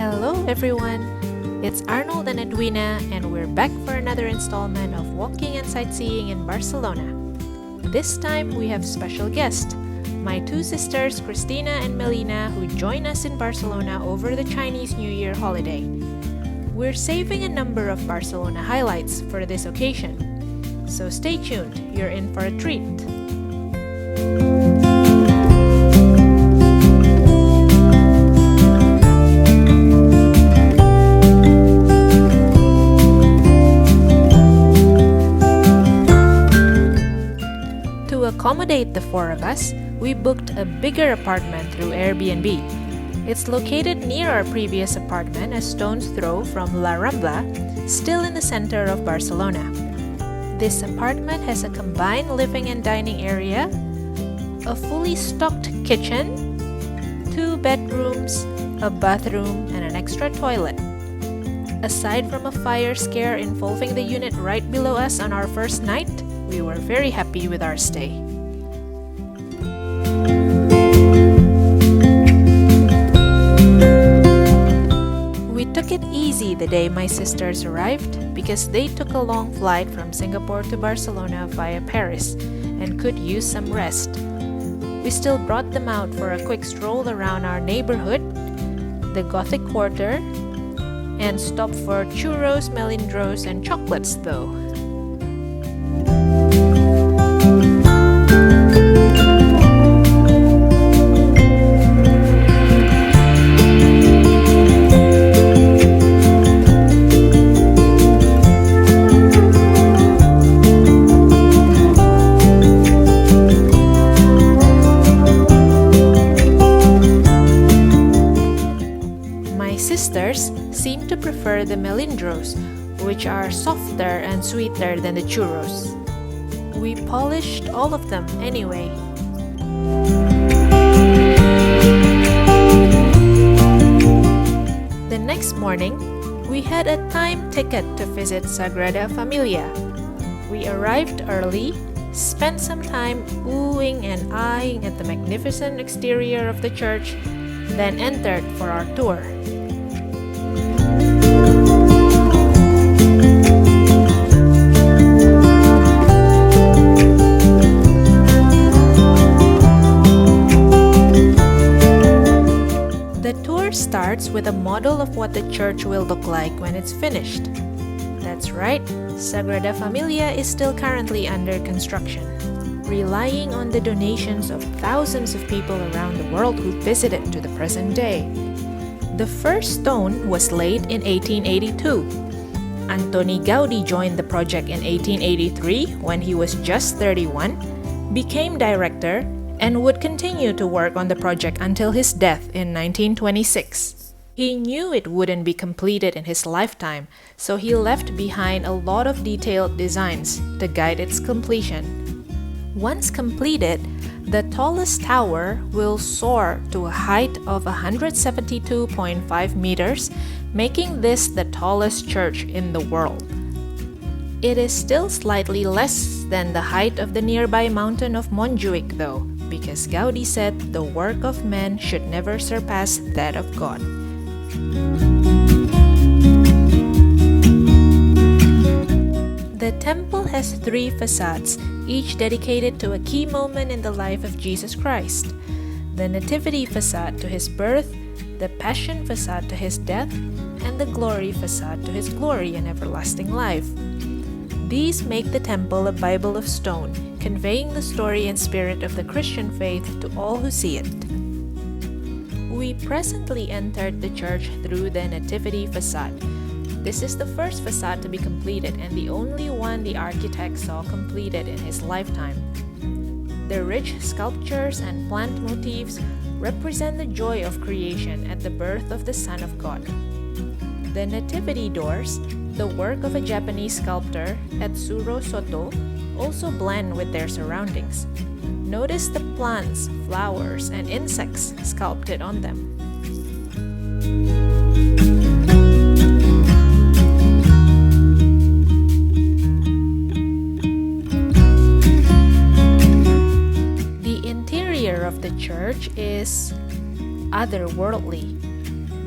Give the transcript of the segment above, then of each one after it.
Hello everyone, it's Arnold and Edwina and we're back for another installment of Walking and Sightseeing in Barcelona. This time we have special guest, my two sisters Christina and Melina, who join us in Barcelona over the Chinese New Year holiday. We're saving a number of Barcelona highlights for this occasion, so stay tuned, you're in for a treat. To accommodate the four of us, we booked a bigger apartment through Airbnb. It's located near our previous apartment, a stone's throw from La Rambla, still in the center of Barcelona. This apartment has a combined living and dining area, a fully stocked kitchen, 2 bedrooms, a bathroom, and an extra toilet. Aside from a fire scare involving the unit right below us on our first night, we were very happy with our stay. We took it easy the day my sisters arrived because they took a long flight from Singapore to Barcelona via Paris and could use some rest. We still brought them out for a quick stroll around our neighborhood, the Gothic Quarter, and stopped for churros, melindros, and chocolates though. Seem to prefer the melindros, which are softer and sweeter than the churros. We polished all of them anyway. The next morning, we had a time ticket to visit Sagrada Familia. We arrived early, spent some time oohing and eyeing at the magnificent exterior of the church, then entered for our tour. Starts with a model of what the church will look like when it's finished. That's right, Sagrada Familia is still currently under construction, relying on the donations of thousands of people around the world who visit it to the present day. The first stone was laid in 1882. Antoni Gaudi joined the project in 1883 when he was just 31, became director, and would continue to work on the project until his death in 1926. He knew it wouldn't be completed in his lifetime, so he left behind a lot of detailed designs to guide its completion. Once completed, the tallest tower will soar to a height of 172.5 meters, making this the tallest church in the world. It is still slightly less than the height of the nearby mountain of Montjuic though, because Gaudi said the work of man should never surpass that of God. The temple has 3 facades, each dedicated to a key moment in the life of Jesus Christ. The Nativity facade to his birth, the Passion facade to his death, and the Glory facade to his glory and everlasting life. These make the temple a Bible of stone, conveying the story and spirit of the Christian faith to all who see it. We presently entered the church through the Nativity facade. This is the first facade to be completed and the only one the architect saw completed in his lifetime. The rich sculptures and plant motifs represent the joy of creation at the birth of the Son of God. The Nativity doors, the work of a Japanese sculptor, Etsuro Soto, also blend with their surroundings. Notice the plants, flowers, and insects sculpted on them. The interior of the church is otherworldly.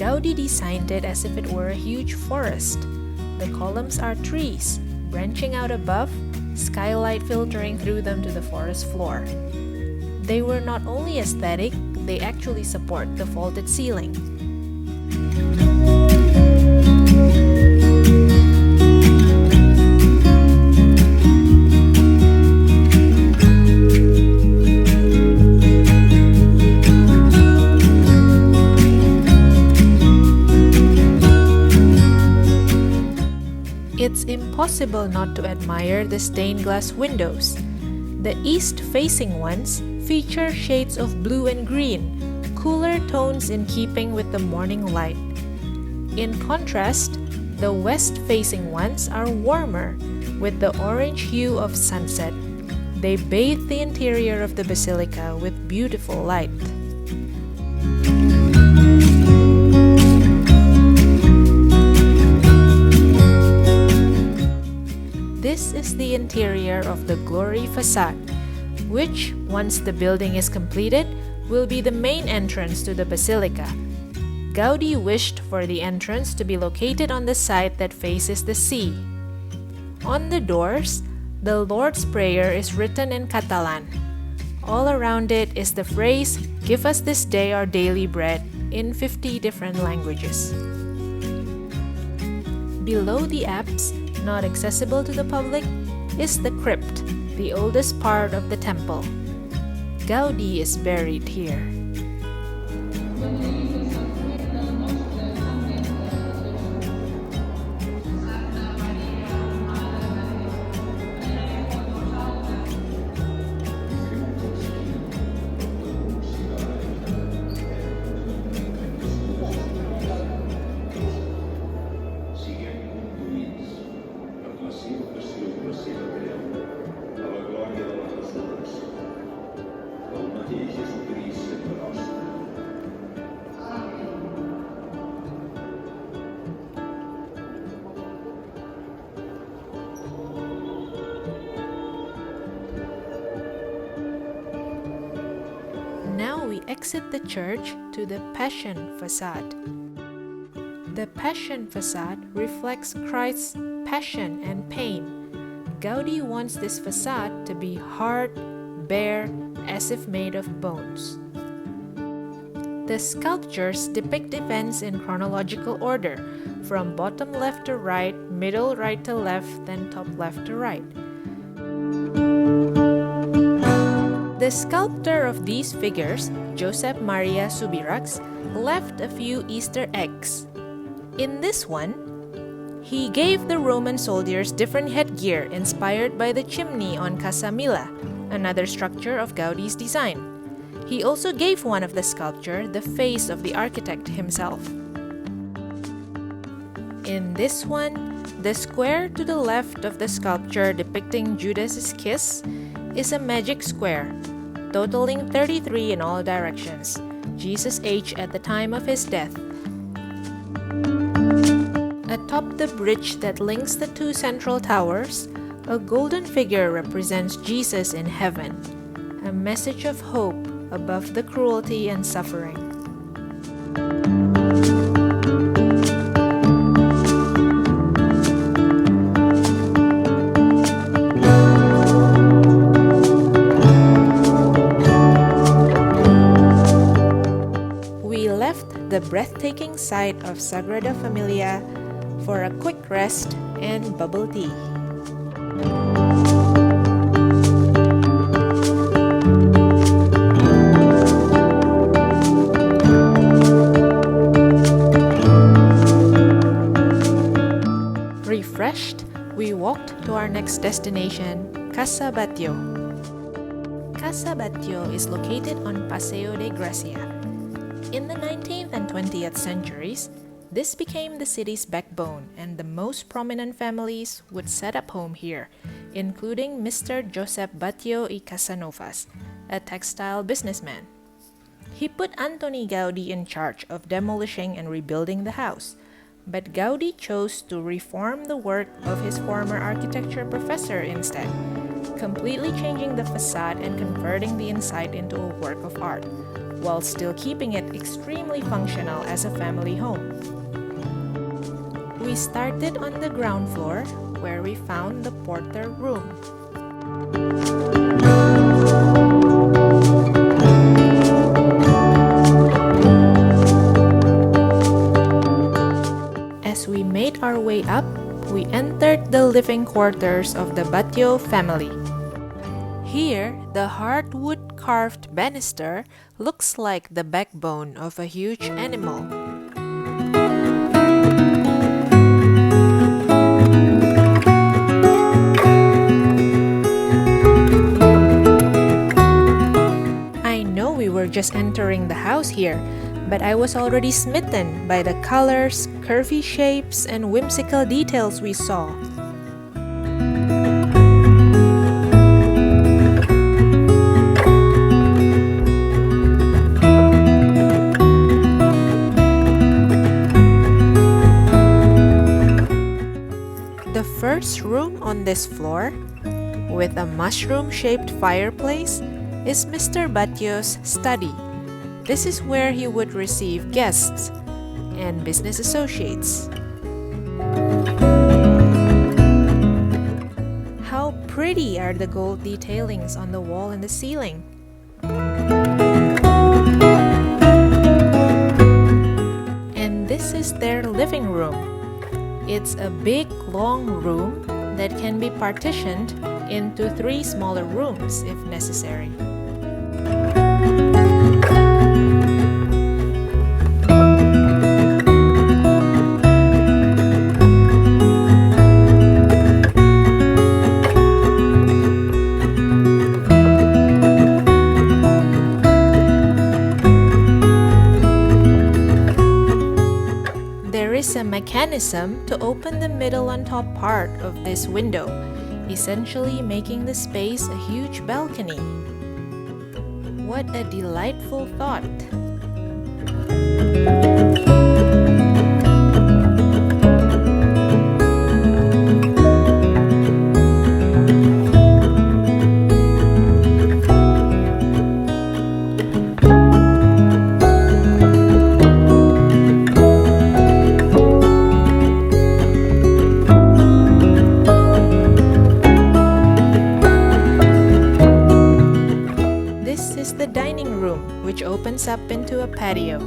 Gaudi designed it as if it were a huge forest. The columns are trees, branching out above, skylight filtering through them to the forest floor. They were not only aesthetic, they actually support the vaulted ceiling. It's impossible not to admire the stained glass windows. The east-facing ones feature shades of blue and green, cooler tones in keeping with the morning light. In contrast, the west-facing ones are warmer, with the orange hue of sunset. They bathe the interior of the basilica with beautiful light. This is the interior of the Glory facade, which, once the building is completed, will be the main entrance to the basilica. Gaudi wished for the entrance to be located on the side that faces the sea. On the doors, the Lord's Prayer is written in Catalan. All around it is the phrase, "Give us this day our daily bread," in 50 different languages. Below the apse, not accessible to the public, is the crypt, the oldest part of the temple. Gaudi is buried here. Now we exit the church to the Passion facade. The Passion facade reflects Christ's passion and pain. Gaudi wants this facade to be hard, bare, as if made of bones. The sculptures depict events in chronological order, from bottom left to right, middle right to left, then top left to right. The sculptor of these figures, Josep Maria Subirachs, left a few Easter eggs. In this one, he gave the Roman soldiers different headgear inspired by the chimney on Casa Mila, another structure of Gaudi's design. He also gave one of the sculpture the face of the architect himself. In this one, the square to the left of the sculpture depicting Judas's kiss is a magic square, totaling 33 in all directions, Jesus' age at the time of his death. Atop the bridge that links the two central towers, a golden figure represents Jesus in heaven, a message of hope above the cruelty and suffering. The breathtaking sight of Sagrada Familia for a quick rest and bubble tea. Refreshed, we walked to our next destination, Casa Batllo. Casa Batllo is located on Paseo de Gracia. In the 19th and 20th centuries, this became the city's backbone, and the most prominent families would set up home here, including Mr. Josep Batllo y Casanovas, a textile businessman. He put Antoni Gaudi in charge of demolishing and rebuilding the house, but Gaudi chose to reform the work of his former architecture professor instead, completely changing the facade and converting the inside into a work of art. while still keeping it extremely functional as a family home. We started on the ground floor, where we found the porter room. As we made our way up, we entered the living quarters of the Batllo family. Here, the hardwood carved banister looks like the backbone of a huge animal. I know we were just entering the house here, but I was already smitten by the colors, curvy shapes, and whimsical details we saw. The first room on this floor, with a mushroom-shaped fireplace, is Mr. Batllo's study. This is where he would receive guests and business associates. How pretty are the gold detailings on the wall and the ceiling. And this is their living room. It's a big, long room that can be partitioned into 3 smaller rooms if necessary. There is a mechanism to open the middle and top part of this window, essentially making the space a huge balcony. What a delightful thought! The dining room, which opens up into a patio.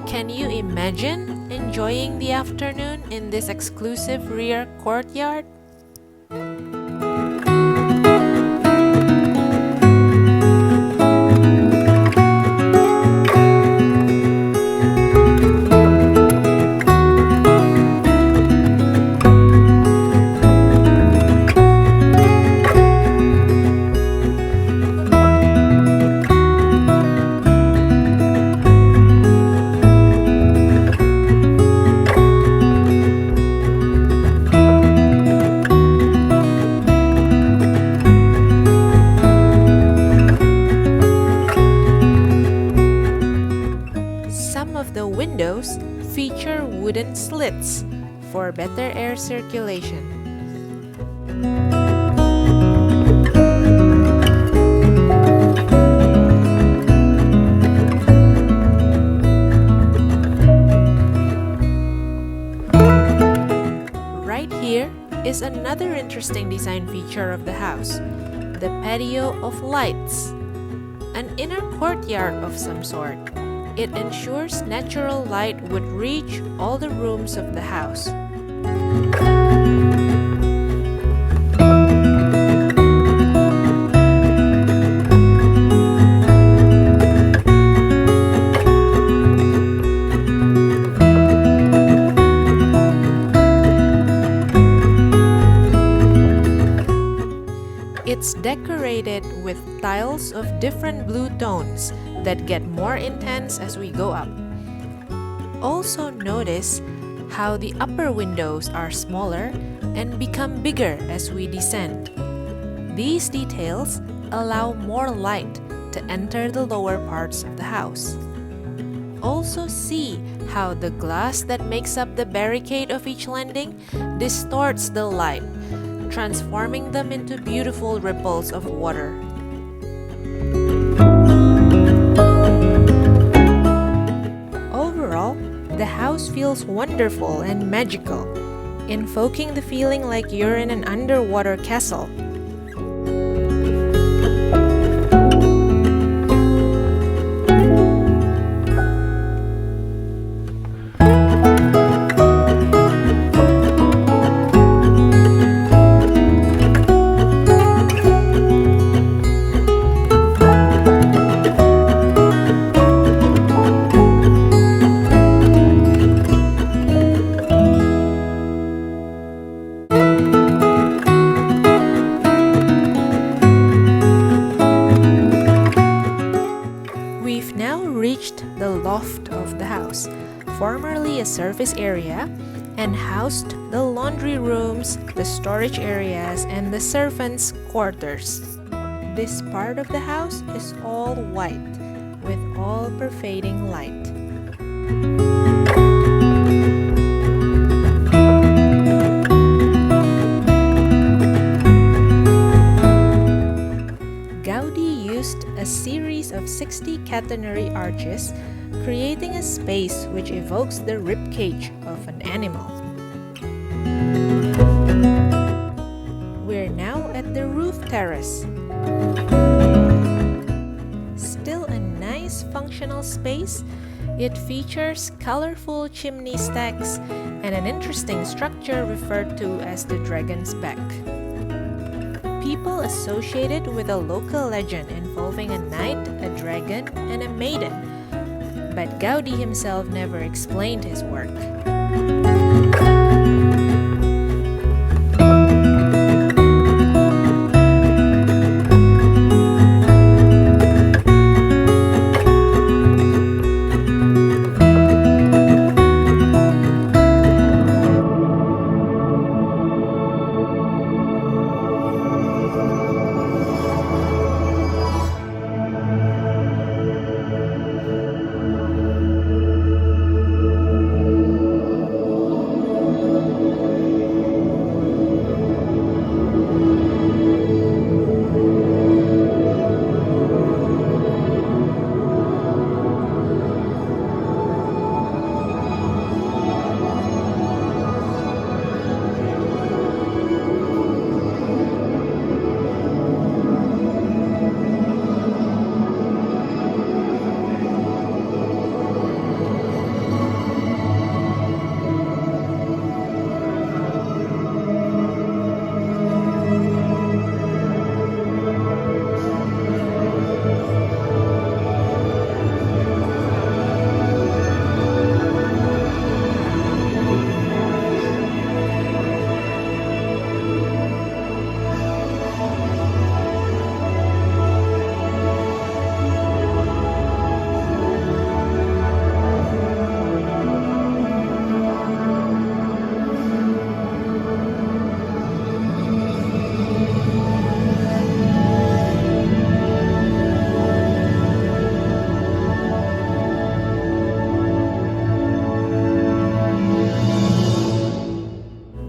Can you imagine enjoying the afternoon in this exclusive rear courtyard? Windows feature wooden slits for better air circulation. Right here is another interesting design feature of the house, the patio of lights, an inner courtyard of some sort. It ensures natural light would reach all the rooms of the house. It's decorated with tiles of different blue tones that get more intense as we go up. Also notice how the upper windows are smaller and become bigger as we descend. These details allow more light to enter the lower parts of the house. Also see how the glass that makes up the barricade of each landing distorts the light, transforming them into beautiful ripples of water. Overall, the house feels wonderful and magical, invoking the feeling like you're in an underwater castle. The loft of the house, formerly a service area, and housed the laundry rooms, the storage areas, and the servants' quarters. This part of the house is all white, with all-pervading light. Gaudi used a series of 60 catenary arches, creating a space which evokes the ribcage of an animal. We're now at the roof terrace. Still a nice functional space, it features colorful chimney stacks and an interesting structure referred to as the dragon's back. People associate it with a local legend involving a knight, a dragon, and a maiden, but Gaudi himself never explained his work.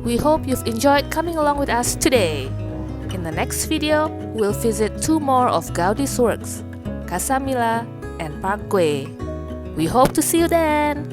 We hope you've enjoyed coming along with us today. In the next video, we'll visit two more of Gaudi's works, Casa Mila and Parkway. We hope to see you then!